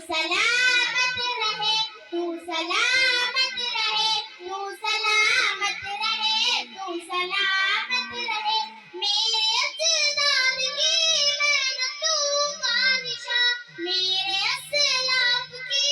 سلامت رہے، تو سلامت رہے، تو سلامت رہے، تو سلامت رہے، میرے اجداد کی محنتوں کا نشان، میرے اسلاف کی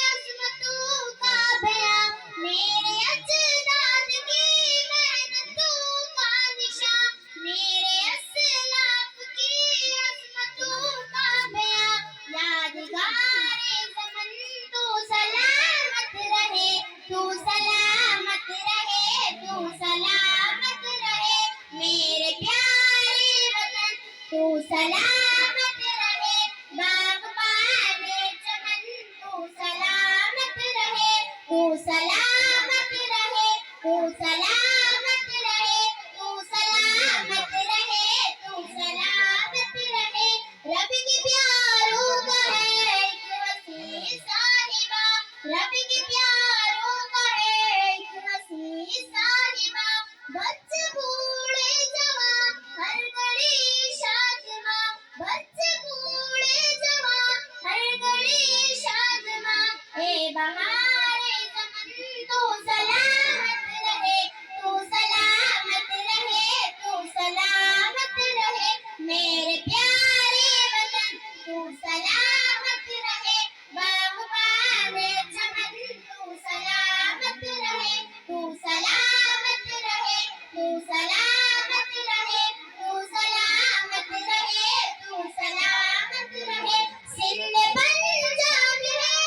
عظمتوں کا بیان، میرے اجداد کی محنتوں کا نشان، میرے اسلاف کی عظمتوں کا بیان، یادگار زمن تو سلامت رہے، تو سلامت رہے، تو سلامت رہے، میرے پیارے وطن تو سلامت رہے، باغبان چمن تو سلامت رہے، تو سلامت رہے، تو سلامت رہے، تو سلامت رہے، تو سلامت رہے، رب کے پیاروں کا ہے ایک وسیع صاحبہ، رب کے پیاروں کا ہے ایک وسیع صاحبہ، بچے بوڑھے جوان ہر گھڑی شادماں، بچے بوڑھے جوان ہر گھڑی شادماں، اے بہار زمن تو سلامت رہے، تو سلامت رہے، تو سلامت رہے، میرے پیارے وطن تو سلامت رہے، باغبان چمن تو سلامت رہے، تو سلامت رہے، تو سلامت رہے، تو سلامت رہے، تو سلامت رہے، سندھ پنجاب ہے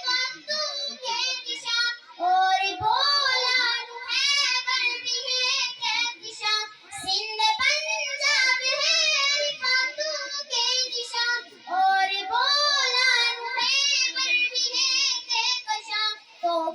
خاتون کے کشاں، اور بولان ہے بردی ہے کہکشاں، سندھ پنجاب ہے خاتون کے کشاں، اور بولان ہے بردی ہے کہکشاں، تو